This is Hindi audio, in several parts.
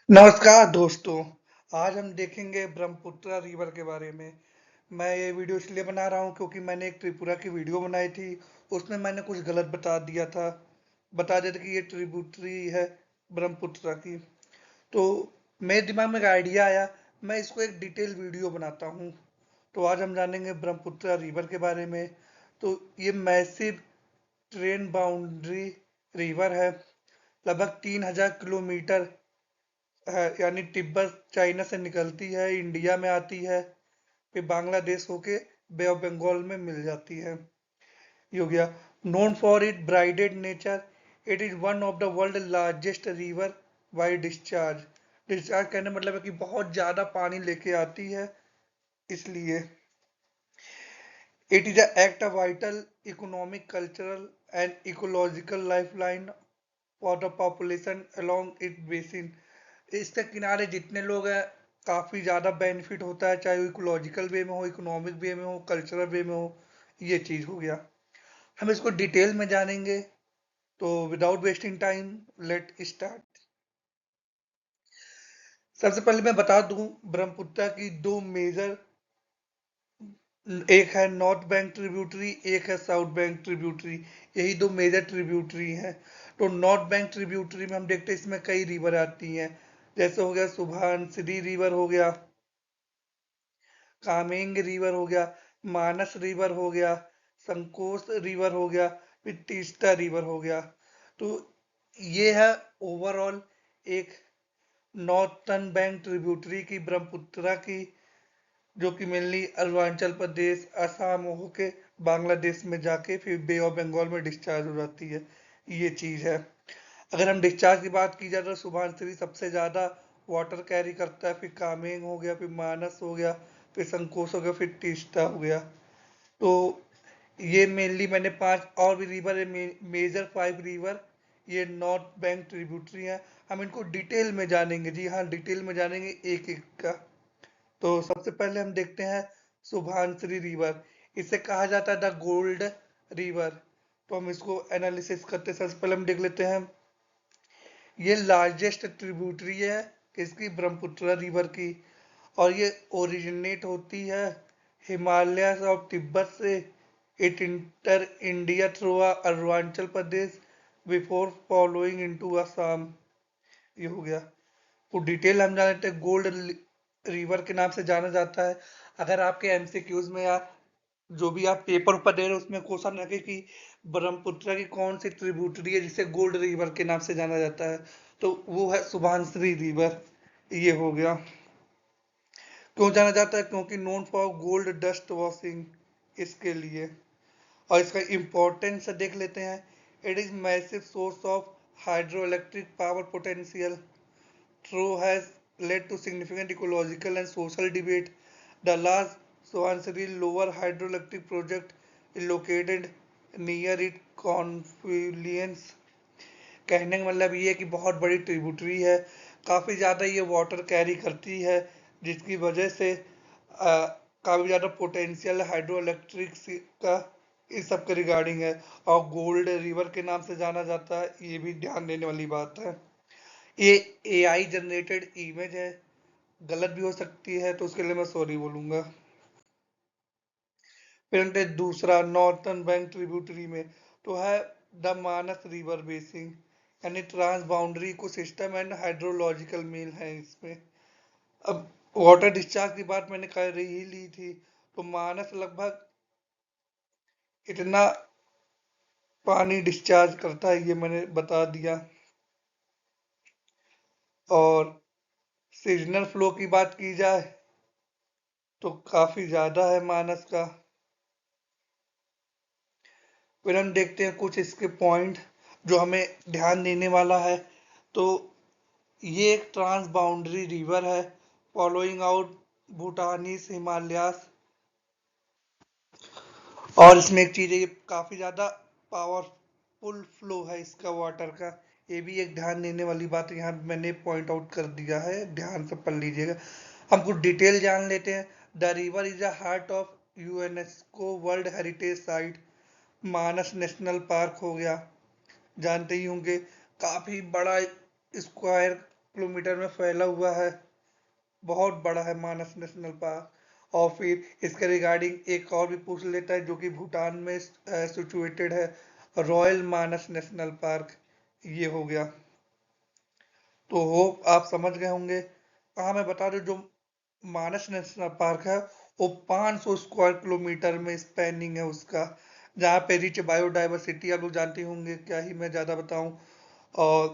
नमस्कार दोस्तों। आज हम देखेंगे ब्रह्मपुत्र रिवर के बारे में। मैं ये वीडियो इसलिए बना रहा हूँ क्योंकि मैंने एक त्रिपुरा की वीडियो बनाई थी। उसमें मैंने कुछ गलत बता दिया था कि ये ट्रिब्यूटरी है ब्रह्मपुत्र की। तो मेरे दिमाग में एक आइडिया आया, मैं इसको एक डिटेल वीडियो बनाता हूँ। तो आज हम जानेंगे ब्रह्मपुत्र रिवर के बारे में। तो ये मैसिव ट्रेन बाउंड्री रिवर है। लगभग 3000 किलोमीटर है, यानी तिब्बत चाइना से निकलती है, इंडिया में आती है, फिर बांग्लादेश होके बे ऑफ बंगाल में मिल जाती है। ये हो गया। Known for it ब्राइडेड nature, it is one of the world largest river by discharge. Discharge कहने मतलब है कि बहुत ज्यादा पानी लेके आती है, इसलिए। It is act a vital economic cultural and ecological life line for the population along it basin. इसके किनारे जितने लोग हैं, काफी ज्यादा बेनिफिट होता है, चाहे वो इकोलॉजिकल वे में हो, इकोनॉमिक वे में हो, कल्चरल वे में हो। ये चीज हो गया। हम इसको डिटेल में जानेंगे। तो without wasting time, let start. सबसे पहले मैं बता दूं, ब्रह्मपुत्र की दो मेजर, एक है नॉर्थ बैंक ट्रिब्यूटरी, एक है साउथ बैंक ट्रिब्यूटरी। यही दो मेजर ट्रिब्यूटरी हैं। तो नॉर्थ बैंक ट्रिब्यूटरी में हम देखते हैं इसमें कई रिवर आती हैं। जैसे हो गया सुभानसिरी रिवर हो गया, कामेंग रिवर हो गया, मानस रिवर हो गया, संकोस रिवर हो गया, फिर तीस्ता रिवर हो गया। तो ये है ओवरऑल एक नॉर्थर्न बैंक ट्रिब्यूटरी की ब्रह्मपुत्रा की, जो कि मेनली अरुणाचल प्रदेश असम होके बांग्लादेश में जाके फिर बे ऑफ बंगाल में डिस्चार्ज हो जाती है। ये चीज है। अगर हम डिस्चार्ज की बात की जाए तो सुबनसिरी सबसे ज्यादा वाटर कैरी करता है, फिर कामेंग हो गया, फिर मानस हो गया, फिर संकोस हो गया, फिर तीस्ता हो गया। तो ये मेनली मैंने पांच और भी रिवर है, मेजर 5 रिवर, ये नॉर्थ बैंक ट्रिब्यूटरी है। हम इनको डिटेल में जानेंगे, जी हाँ, डिटेल में जानेंगे एक एक का। तो सबसे पहले हम देखते हैं सुभानश्री रिवर। इसे कहा जाता है द गोल्ड रिवर। तो हम इसको एनालिसिस करते हैं। सबसे पहले हम देख लेते हैं, ये लार्जेस्ट ट्रिब्यूटरी है किसकी, ब्रह्मपुत्र रिवर की। और ये ओरिजिनेट होती है हिमालय और तिब्बत से। It inter India through Arunachal Pradesh before following into Assam. ये हो गया। तो डिटेल हम जान लेते हैं। गोल्ड रिवर के नाम से जाना जाता है। अगर आपके एमसीक्यूज में या जो भी आप पेपर पर दे रहे हो उसमें क्वेश्चन रखे कि ब्रह्मपुत्र की कौन सी ट्रिब्यूटरी है जिसे गोल्ड रिवर के नाम से जाना जाता है, तो वो है सुबनसिरी रिवर। ये हो गया। क्यों जाना जाता है, क्योंकि known for gold dust washing, इसके लिए। और इसका इम्पोर्टेंस देख लेते हैं। It is massive source of hydroelectric power potential through has led to significant ecological and social debate. The large Swansea Lower hydroelectric project is located near its confluence. कहने का मतलब ये है कि बहुत बड़ी ट्रिब्यूटरी है, काफ़ी ज़्यादा ये वाटर कैरी करती है, जिसकी वजह से काफ़ी ज़्यादा पोटेंशियल हाइड्रो इलेक्ट्रिक का इस सब के रिगार्डिंग है। और गोल्ड रिवर के नाम से जाना जाता है, ये भी ध्यान देने वाली बात है। ये एआई जनरेटेड इमेज है, गलत भी हो सकती है, तो उसके लिए मैं सॉरी बोलूंगा। फिर हम दूसरा नॉर्थर्न बैंक ट्रिब्यूटरी में, तो है द मानस रिवर बेसिन, यानी transboundary ecosystem and hydrological मेल है इसमें। अब वाटर डिस्चार्ज की बात मैंने कर ही ली थी। तो मानस लगभग इतना पानी डिस्चार्ज करता है, ये मैंने बता दिया। और सीजनल फ्लो की बात की जाए तो काफी ज्यादा है मानस का। फिर हम देखते हैं कुछ इसके पॉइंट जो हमें ध्यान देने वाला है। तो ये एक ट्रांस बाउंड्री रिवर है फॉलोइंग आउट भूटानीस हिमालयास। और इसमें एक चीज है, ये काफी ज्यादा पावरफुल फ्लो है इसका वाटर का। ये भी एक ध्यान देने वाली बात है, यहाँ मैंने पॉइंट आउट कर दिया है, ध्यान से पढ़ लीजिएगा। हम कुछ डिटेल जान लेते हैं। The river is the heart of UNESCO world heritage site. Manas national park हो गया, जानते ही होंगे, काफी बड़ा स्क्वायर किलोमीटर में फैला हुआ है, बहुत बड़ा है मानस नेशनल पार्क। और फिर इसके रिगार्डिंग एक और भी पूछ लेता है जो कि भूटान में सिचुएटेड है, रॉयल मानस नेशनल पार्क, ये हो गया। तो होप आप समझ गए होंगे। हाँ, मैं बता दूं, जो मानस नेशनल पार्क है वो 500 स्क्वायर किलोमीटर में स्पैनिंग है उसका, जहाँ पे रिच बायोडाइवर्सिटी, आप लोग जानते होंगे, क्या ही मैं ज़्यादा बताऊं। और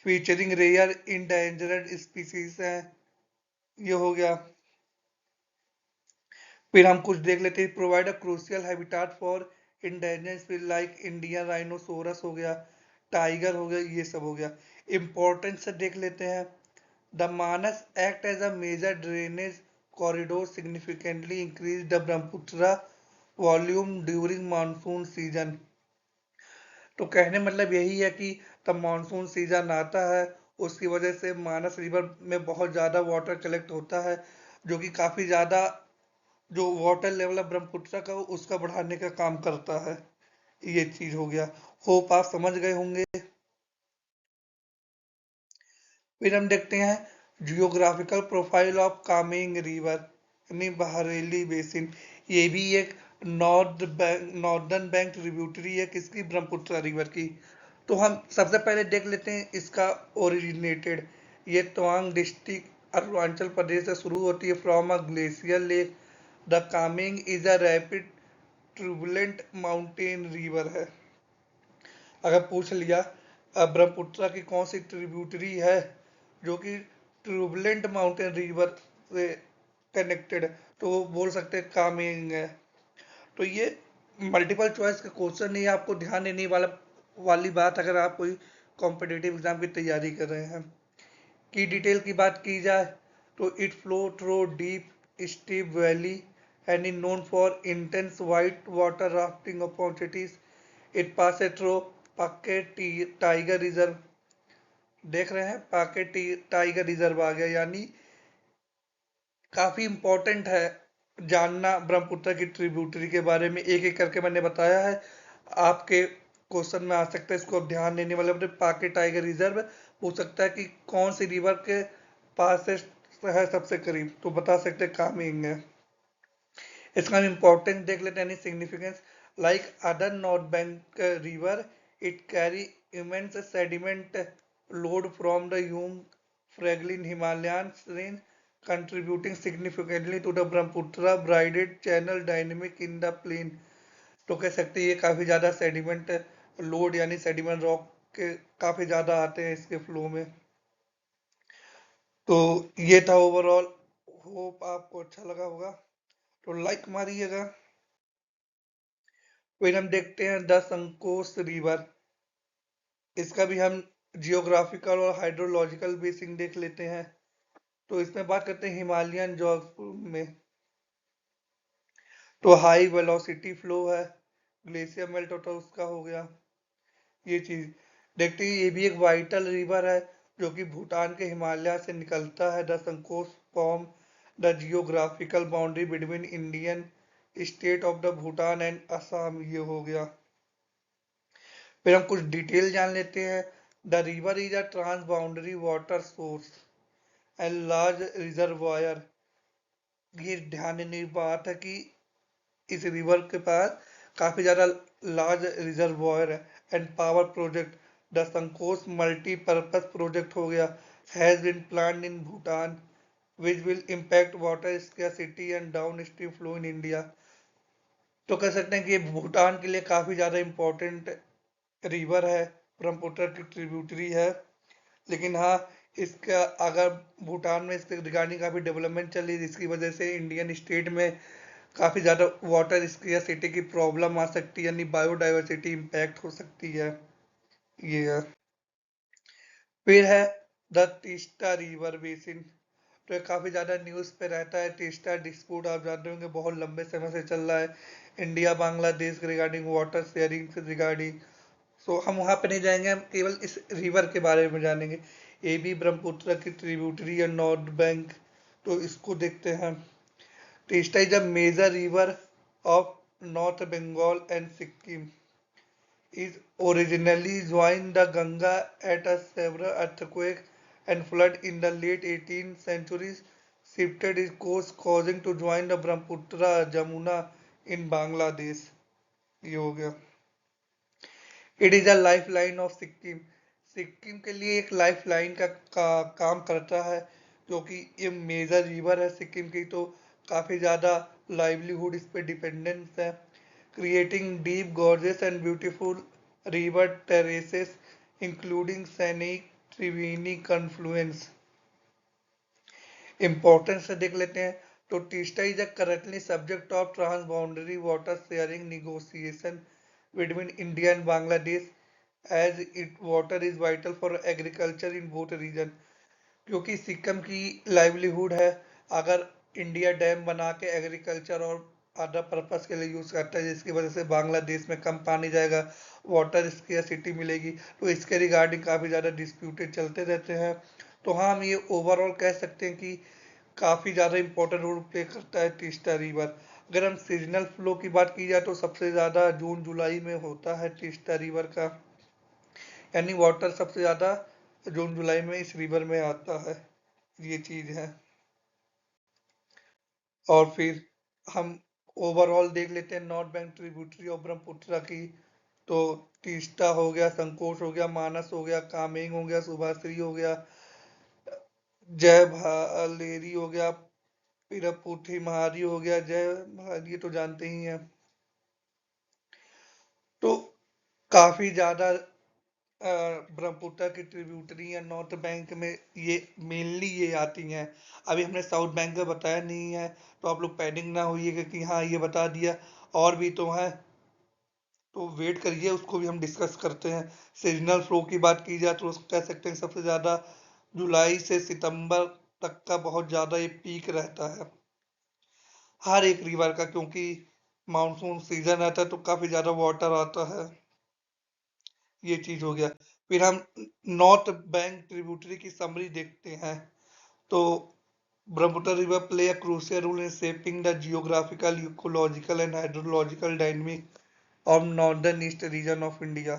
फीचरिंग रेयर इंडेंजर्ड स्पीसीज है, ये हो गया। फिर हम कुछ देख लेते हैं, provide a crucial habitat for endangered species like Indian rhinoceros हो गया, टाइगर हो गया, ये सब हो गया। इंपॉर्टेंस से देख लेते हैं। The Manas act as a major drainage corridor, significantly increase the Brahmaputra volume during monsoon season। तो कहने मतलब यही है कि तब मानसून सीजन आता है, उसकी वजह से मानस रिवर में बहुत ज़्यादा वाटर कलेक्ट होता है, जो कि काफ़ी ज़्यादा जो वाटर लेवल है ब्रह्मपुत्र का उसका बढ़ाने का काम करता है। ये चीज़ हो गया। होप आप समझ गए होंगे। फिर हम देखते हैं geographical profile of Kameng river यानी बहरेली बेसिन। ये भी एक नॉर्दर्न बैंक ट्रिब्यूटरी है किसकी, ब्रह्मपुत्र रिवर की। तो हम सबसे पहले देख लेते हैं इसका ओरिजिनेटेड। ये तवांग डिस्ट्रिक्ट अरुणाचल प्रदेश से शुरू होती है from a glacier lake. The Kameng is a rapid turbulent mountain river है। अगर पूछ लिया ब्रह्मपुत्र की कौन सी ट्रिब्यूटरी है जो कि ट्यूबुलेंट माउंटेन रिवर से कनेक्टेड है, तो वो बोल सकते हैं कामेंग है। तो ये मल्टीपल चॉइस का क्वेश्चन नहीं है, आपको ध्यान देने वाली बात अगर आप कोई कॉम्पिटिटिव एग्जाम की तैयारी कर रहे हैं। की डिटेल की बात की जाए तो it flow through deep steep valley and is known for intense white water rafting opportunities. It pass through pocket tiger reserve. देख रहे हैं, पॉकेट टाइगर रिजर्व आ गया, यानी काफी इंपॉर्टेंट है जानना ब्रह्मपुत्र की ट्रिब्यूटरी के बारे में। एक एक करके मैंने बताया है, आपके क्वेश्चन में आ सकता है, इसको अब ध्यान देने वाले अपने पॉकेट टाइगर रिजर्व पूछ सकता है कि कौन सी रिवर के पास से है सबसे करीब, तो बता सकते हैं कामेंग है। इसका इम्पोर्टेंस देख लेते हैं, significance. Like other north bank river, it carry immense sediment load from the huge fragile Himalayan range, contributing significantly to the Brahmaputra braided channel dynamic in the plain। तो कह सकते हैं ये काफी ज्यादा सेडिमेंट लोड यानी सेडिमेंट रॉक के काफी ज्यादा आते हैं इसके फ्लो में। तो ये था ओवरऑल, होप आपको अच्छा लगा होगा, तो लाइक मारिएगा। फिर हम देखते हैं द संकोस रिवर। इसका भी हम जियोग्राफिकल और हाइड्रोलॉजिकल बेसिंग देख लेते हैं। तो इसमें बात करते हैं हिमालयन जोग्राफी में। तो हाई वेलोसिटी फ्लो है, ग्लेशियर मेल्ट होता है उसका हो गया, ये चीज देखते हैं। ये भी एक वाइटल रिवर है जो कि भूटान के हिमालय से निकलता है। The Sankosh form the geographical boundary between Indian state of the Bhutan and Assam, ये हो गया। फिर हम कुछ डिटेल जान लेते हैं। The river is a transboundary water source and large reservoir. ये ध्यान देने की बात है कि इस रिवर के पास काफी ज्यादा लार्ज रिजर्वॉयर है। And power project, the Sankosh multipurpose project हो गया, has been planned in Bhutan which will impact water scarcity and downstream flow in India. तो कह सकते हैं कि ये भूटान के लिए काफी ज्यादा इम्पोर्टेंट रिवर है, ब्रह्मपुत्र की ट्रिब्यूटरी है। लेकिन हाँ, इसका अगर भूटान में इसके रिगार्डिंग काफी डेवलपमेंट चली जिसकी वजह से इंडियन स्टेट में काफी ज्यादा वाटर स्केर्सिटी की प्रॉब्लम आ सकती है, यानी बायोडाइवर्सिटी इम्पैक्ट हो सकती है, ये है। फिर है द तीस्ता रिवर बेसिन। तो ये काफी ज्यादा न्यूज पे रहता है। तीस्ता डिस्प्यूट आप जानते होंगे बहुत लंबे समय से चल रहा है, इंडिया बांग्लादेश के रिगार्डिंग वाटर शेयरिंग से रिगार्डिंग। सो हम वहां पे नहीं जाएंगे, हम केवल इस रिवर के बारे में जानेंगे। ये भी ब्रह्मपुत्र की ट्रिब्यूटरी है, नॉर्थ बैंक। तो इसको देखते हैं। Teesta is a major river of north Bengal and Sikkim, is originally joined the Ganga at a several earthquake and flood in the late 18th century shifted its course, causing to join the Brahmaputra Jamuna in Bangladesh. ये हो गया। It is a life line of Sikkim. Sikkim के लिए एक लाइफ लाइन का काम करता है, क्योंकि ये मेजर रिवर है सिक्किम की, तो काफ़ी ज़्यादा लाइवलीहुड इस पे डिपेंडेंस है। Creating deep gorges and beautiful river terraces including Sainik Triveni confluence. Importance से देख लेते हैं तो Teesta is currently subject of transboundary water sharing negotiation between India and Bangladesh as it water is vital for agriculture in both region. क्योंकि सिक्किम की लाइवलीहुड है, अगर इंडिया डैम बना के एग्रीकल्चर और अदर पर्पस के लिए यूज करता है, जिसकी वजह से बांग्लादेश में कम पानी जाएगा, वाटर स्केर्सिटी मिलेगी, तो इसके रिगार्डिंग काफी ज्यादा डिस्प्यूटेड चलते रहते हैं। तो हाँ, हम ये ओवरऑल कह सकते हैं कि काफी ज्यादा इंपॉर्टेंट रोल प्ले करता है तीस्ता रिवर। अगर हम सीजनल फ्लो की बात की जाए तो सबसे ज्यादा जून जुलाई में होता है तीस्ता रिवर का, यानी वाटर सबसे ज्यादा जून जुलाई में इस रिवर में आता है। ये चीज है। और फिर हम ओवरऑल देख लेते हैं north bank tributary of Brahmaputra की। तो तीस्ता हो गया, संकोच हो गया, मानस हो गया, कामेंग हो गया, सुभाश्री हो गया, जय भालेरी हो गया, फिर पुथी महारी हो गया, जय महारी, ये तो जानते ही हैं। तो काफी ज्यादा ब्रह्मपुत्र की ट्रिब्यूटरी या नॉर्थ बैंक में ये मेनली ये आती हैं। अभी हमने साउथ बैंक का बताया नहीं है, तो आप लोग पैनिक ना होइएगा कि हाँ ये बता दिया, और भी तो है, तो वेट करिए, उसको भी हम डिस्कस करते हैं। सीजनल फ्लो की बात की जाए तो कह सकते हैं सबसे ज्यादा जुलाई से सितंबर तक का बहुत ज्यादा ये पीक रहता है हर एक रिवर का, क्योंकि मानसून सीजन रहता है तो काफी ज्यादा वाटर आता है। ये चीज हो गया। फिर हम नॉर्थ बैंक ट्रिब्यूटरी की समरी देखते हैं। तो Brahmaputra river play a crucial role in shaping the geographical, ecological and hydrological dynamic of northern east region of India.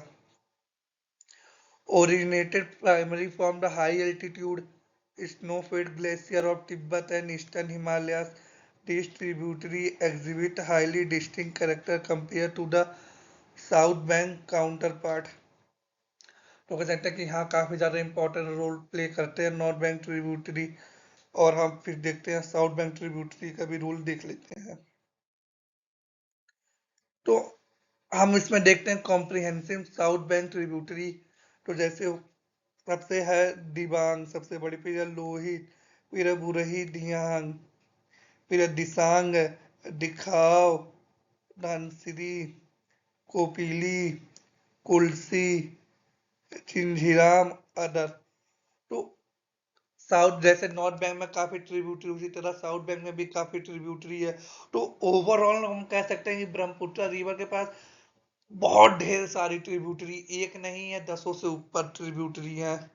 Originated primarily from the high altitude snow-fed glacier of Tibet and eastern Himalayas, these tributaries exhibit highly distinct character compared to the south bank counterpart. तो कह सकते हैं कि हाँ काफी ज्यादा इंपॉर्टेंट रोल प्ले करते हैं नॉर्थ बैंक ट्रिब्यूटरी। और हम फिर देखते हैं साउथ बैंक ट्रिब्यूटरी का भी रोल देख लेते हैं। तो हम इसमें देखते हैं कॉम्प्रिहेंसिव साउथ बैंक ट्रिब्यूटरी। तो जैसे सबसे है दिबांग सबसे बड़ी, फिर है लोहित, फिर है बुरही दियांग, फिर है दिसांग, दिखाव, धनसिरी, कोपिली, कुलसी, चिंझिराम, अदर। तो साउथ जैसे नॉर्थ बैंक में काफी ट्रिब्यूटरी, उसी तरह साउथ बैंक में भी काफी ट्रिब्यूटरी है। तो ओवरऑल हम कह सकते हैं कि ब्रह्मपुत्र रिवर के पास बहुत ढेर सारी ट्रिब्यूटरी, एक नहीं है, दसों से ऊपर ट्रिब्यूटरी हैं।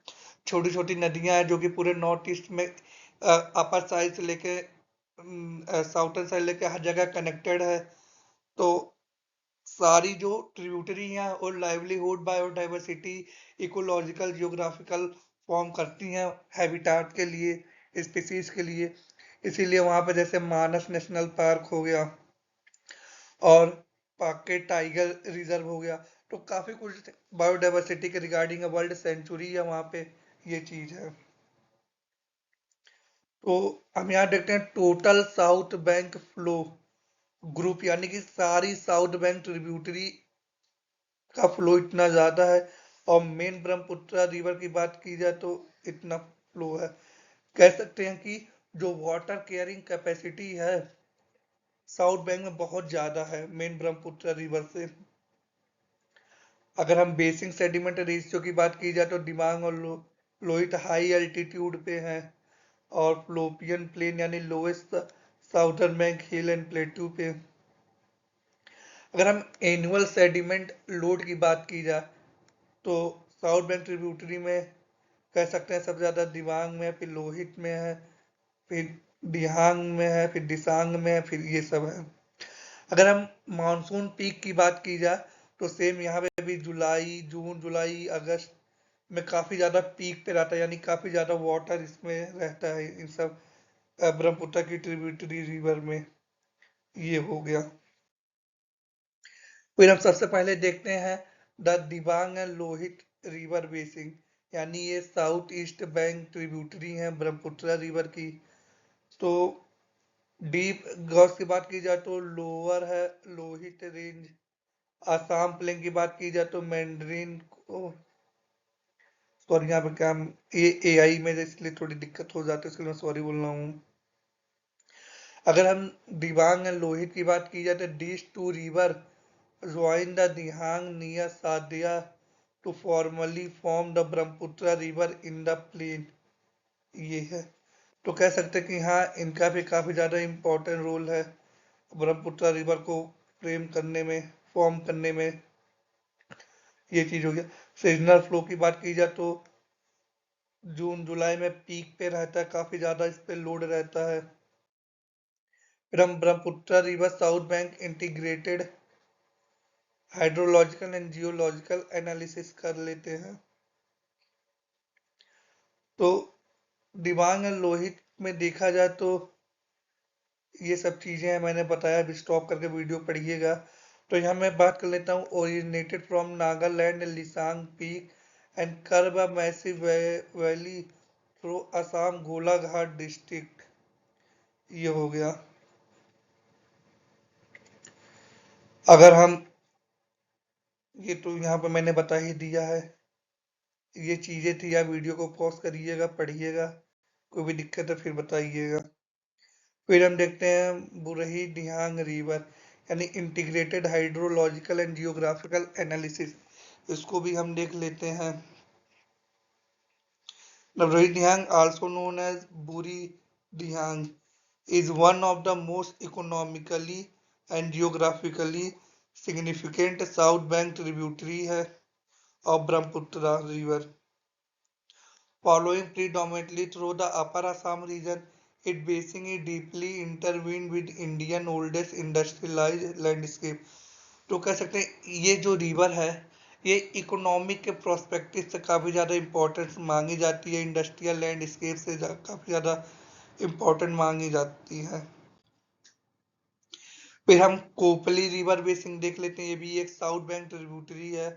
छोटी छोटी नदियां हैं जो कि पूरे नॉर्थ ईस्ट में अपर साइड से लेके साउथर्न साइड लेके हर जगह कनेक्टेड है। तो सारी जो ट्रिब्यूटरी हैं और livelihood, biodiversity, ecological, geographical form करती हैं हैबिटाट के लिए, स्पीसीज के लिए। इसीलिए वहां पे जैसे मानस नेशनल पार्क हो गया और पाके टाइगर रिजर्व हो गया, तो काफी कुछ बायोडाइवर्सिटी के रिगार्डिंग वर्ल्ड सेंचुरी है वहां पे। ये चीज है। तो हम यहाँ देखते हैं total south bank flow group, यानी कि सारी साउथ बैंक ट्रिब्यूटरी का फ्लो इतना ज्यादा है। और मेन ब्रह्मपुत्र रिवर की बात की जाए तो इतना फ्लो है। कह सकते हैं कि जो वाटर केयरिंग कैपेसिटी है साउथ बैंक में बहुत ज्यादा है मेन ब्रह्मपुत्र रिवर से। अगर हम बेसिक सेडिमेंट रेशियो की बात की जाए तो दिबांग और लोहित हाई एल्टीट्यूड पे हैं, और फ्लोपियन प्लेन यानी lowest southern bank hill and plateau पे। अगर हम एनुअल सेडिमेंट लोड की बात की जाए तो साउथ बैंक ट्रिब्यूटरी में कह सकते हैं सबसे ज्यादा दिबांग में है, फिर लोहित में है, फिर दिहांग में है, फिर दिसांग में है, फिर ये सब है। अगर हम मानसून पीक की बात की जाए तो सेम यहाँ पे भी जुलाई, जून, जुलाई, अगस्त, में काफी ज्यादा पीक पे रहता है, यानी काफी ज्यादा वाटर इसमें रहता है इन सब ब्रह्मपुत्र की ट्रिब्यूटरी रिवर में। ये हो गया। फिर हम सबसे पहले देखते हैं the Dibang and Lohit river basin, यानी ये साउथ ईस्ट बैंक ट्रिब्यूटरी है ब्रह्मपुत्र रिवर की। तो डीप गॉस की बात की जाए तो लोअर है लोहित रेंज। आसाम प्लेन की बात की जाए तो मैंडरीन को, सॉरी यहाँ पे क्या, ये एआई में इसलिए थोड़ी दिक्कत हो जाती है, इसके लिए मैं सॉरी बोल रहा हूँ। अगर हम दिबांग एंड लोहित की बात की जाए तो these two river join the Dihang near Sadia to formally form the Brahmaputra river in the plain। ये है। तो कह सकते हैं कि हाँ, इनका भी काफी ज्यादा इम्पोर्टेंट रोल है ब्रह्मपुत्र रिवर को फ्रेम करने में, फॉर्म करने में। ये चीज हो गया। सीजनल फ्लो की बात की जाए तो जून जुलाई में पीक पे रहता है, काफी ज्यादा इस पे लोड रहता है। फिर हम Brahmaputra river south bank integrated hydrological and geological analysis कर लेते हैं। तो दिबांग और लोहित में देखा जाए तो ये सब चीजें हैं, मैंने बताया, अभी स्टॉप करके वीडियो पढ़िएगा। तो यहाँ मैं बात कर लेता हूँ। Originated from Nagaland Laisang peak and carve a massive valley through Assam Golaghat district. ये हो गया। अगर हम, ये तो यहाँ पे मैंने बता ही दिया है। ये चीजें थी, आप वीडियो को पॉज करिएगा, पढ़िएगा, कोई भी दिक्कत है फिर बताइएगा। फिर हम देखते हैं बुरही दिहांग रिवर, यानी integrated hydrological and geographical analysis, इसको भी हम देख लेते हैं। बुरही दिहांग आल्सो नोन एज बुरी दिहांग is one of the most economically and geographically significant south bank tributary है of Brahmaputra river, following predominantly through the upper Assam region. Its basin is deeply intertwined with Indian oldest industrialized landscape। तो कह सकते हैं ये जो रिवर है, ये इकोनॉमिक के प्रोस्पेक्टिव से काफ़ी ज़्यादा इम्पोर्टेंस मांगी जाती है, इंडस्ट्रियल लैंडस्केप से काफ़ी ज़्यादा इम्पोर्टेंट मांगी जाती है। फिर हम कोपली रिवर बेसिन देख लेते हैं, ये भी एक साउथ बैंक ट्रिब्यूटरी है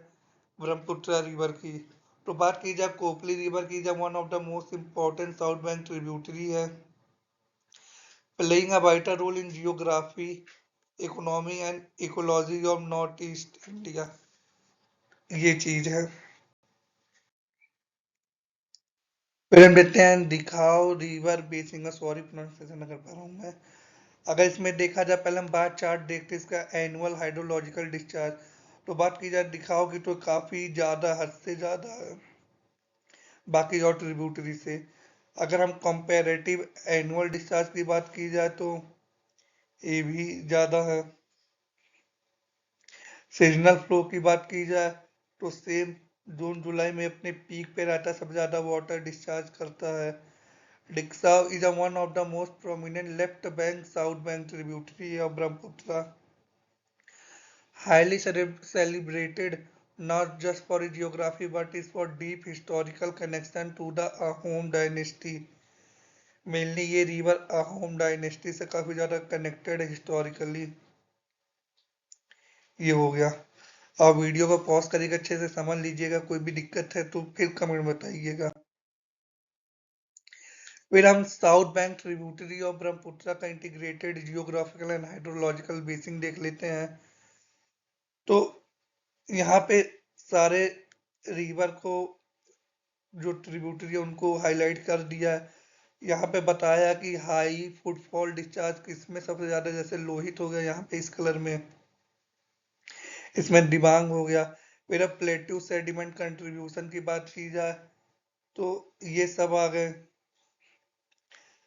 ब्रह्मपुत्र रिवर की। तो बात की जाए कोपली रिवर की, जब one of the most important south bank tributary है, playing a vital role in geography economy and ecology of north east India. ये चीज है। फिर हम देखते हैं दिखाओ रिवर बेसिन का, सॉरी प्रोनाउंसिएशन ना कर पा रहा हूँ मैं। अगर इसमें देखा जाए, पहले हम बार चार्ट देखते हैं इसका एनुअल हाइड्रोलॉजिकल डिस्चार्ज। तो बात की जाए दिखाओ की तो काफी ज्यादा, हद से ज्यादा है बाकी और ट्रिब्यूटरी से। अगर हम कंपैरेटिव एनुअल डिस्चार्ज की बात की जाए तो ये भी ज्यादा है। सीजनल फ्लो की बात की जाए तो सेम जून जुलाई में अपने पीक पे रहता है, सबसे ज्यादा वाटर डिस्चार्ज करता है। Diksau is a one of the most prominent left bank south bank tributary of Brahmaputra, highly celebrated not just for its geography but its for deep historical connection to the Ahom dynasty। Mainly ये रिवर अहोम डायनेस्टी से काफी ज्यादा कनेक्टेड है हिस्टोरिकली। ये हो गया। आप वीडियो को पॉज करिएगा, अच्छे से समझ लीजिएगा, कोई भी दिक्कत है तो फिर कमेंट बताइएगा। फिर हम south bank tributary of Brahmaputra का integrated geographical and hydrological basin देख लेते हैं। तो यहाँ पे सारे रिवर को, जो ट्रिब्यूटरी है उनको हाईलाइट कर दिया है। यहाँ पे बताया कि हाई फुटफॉल डिस्चार्ज किसमें सबसे ज्यादा, जैसे लोहित हो गया यहाँ पे इस कलर में, इसमें दिबांग हो गया। फिर अब प्लेट्यू सेडिमेंट कंट्रीब्यूशन की बात की जाए तो ये सब आ गए।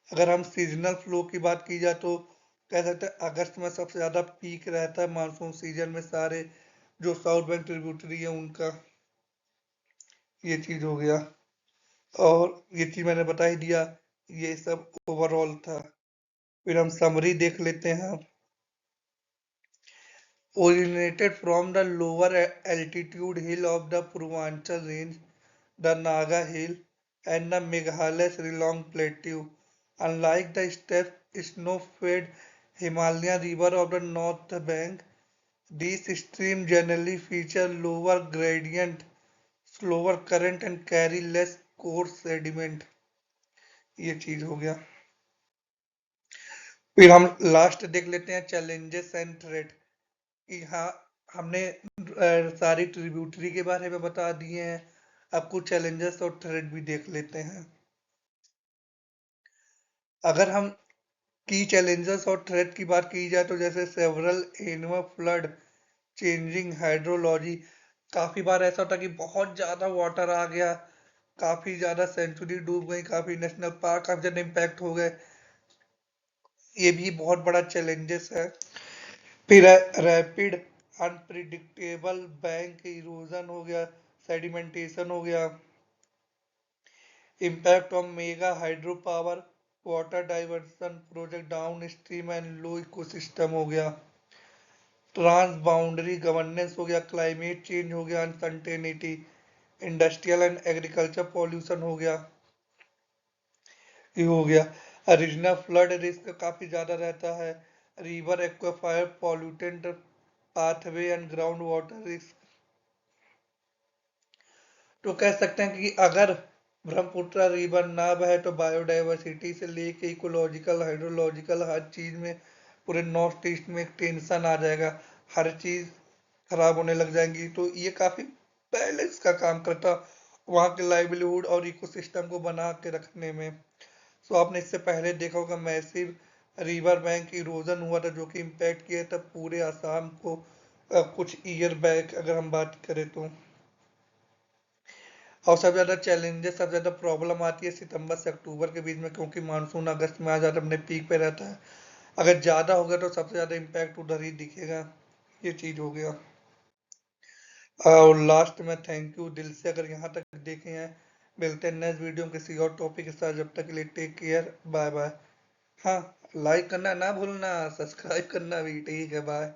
अगर हम सीजनल फ्लो की बात की जाए तो कह सकते हैं अगस्त में सबसे ज्यादा पीक रहता है मानसून सीजन में, सारे जो साउथ बैंक ट्रिब्यूटरी है उनका। ये चीज हो गया। और ये चीज मैंने बता ही दिया, ये सब ओवरऑल था। फिर हम समरी देख लेते हैं। Originated from the lower altitude hill of the Purvanchal range the Naga Hill, and the Meghalaya Shillong Plateau. Unlike the steppe snow-fed Himalayan river of the north bank, these streams generally feature lower gradient, slower current and carry less coarse sediment. ये चीज हो गया। फिर हम लास्ट देख लेते हैं चैलेंजेस एंड थ्रेट कि हाँ हमने सारी ट्रिब्यूटरी के बारे में बता दिए हैं। अब कुछ चैलेंजेस और थ्रेट भी देख लेते हैं। अगर हम की चैलेंजेस और थ्रेट की बात की जाए तो जैसे several annual flood, changing hydrology, काफी बार ऐसा होता है कि बहुत ज्यादा वाटर आ गया, काफी ज्यादा सेंचुरी डूब गई, काफी नेशनल पार्क काफी ज्यादा इम्पैक्ट हो गए। ये भी बहुत बड़ा चैलेंजेस है। फिर रैपिड अनप्रिडिक्टेबल बैंक इरोजन हो गया, सेडिमेंटेशन हो गया, impact of mega hydro power water diversion project down stream and low ecosystem हो गया, ट्रांस बाउंड्री गवर्नेंस हो गया, क्लाइमेट चेंज हो गया, uncertainty, industrial and agriculture pollution हो गया, ये हो गया। रीजनल फ्लड रिस्क काफी ज्यादा रहता है, river aquifer pollutant pathway and ground water risk. तो कह सकते हैं कि अगर ब्रह्मपुत्र रिवर ना बहे तो बायोडायवर्सिटी से लेके इकोलॉजिकल हाइड्रोलॉजिकल हर चीज में पूरे नॉर्थ ईस्ट में एक टेंशन आ जाएगा, हर चीज खराब होने लग जाएंगी। तो ये काफी बैलेंस का काम करता वहाँ के लाइवलीहुड और इकोसिस्टम को बना के रखने में। सो आपने इससे पहले देखा होगा मैसिव रिवर बैंक इरोजन हुआ था जो कि इम्पैक्ट किया था पूरे आसाम को कुछ ईयर बैक अगर हम बात करें तो। और सबसे ज्यादा चैलेंजेस सबसे ज्यादा प्रॉब्लम आती है सितंबर से अक्टूबर के बीच में, क्योंकि मानसून अगस्त में आ जाता है अपने पीक पे रहता है। अगर ज्यादा होगा तो सबसे ज्यादा इम्पैक्ट उधर ही दिखेगा। ये चीज हो गया। और लास्ट में थैंक यू दिल से अगर यहाँ तक देखे हैं। मिलते हैं नेक्स्ट वीडियो में किसी और टॉपिक के साथ, जब तक के लिए टेक केयर, बाय बाय। हाँ, लाइक करना ना भूलना, सब्सक्राइब करना भी। ठीक है, बाय।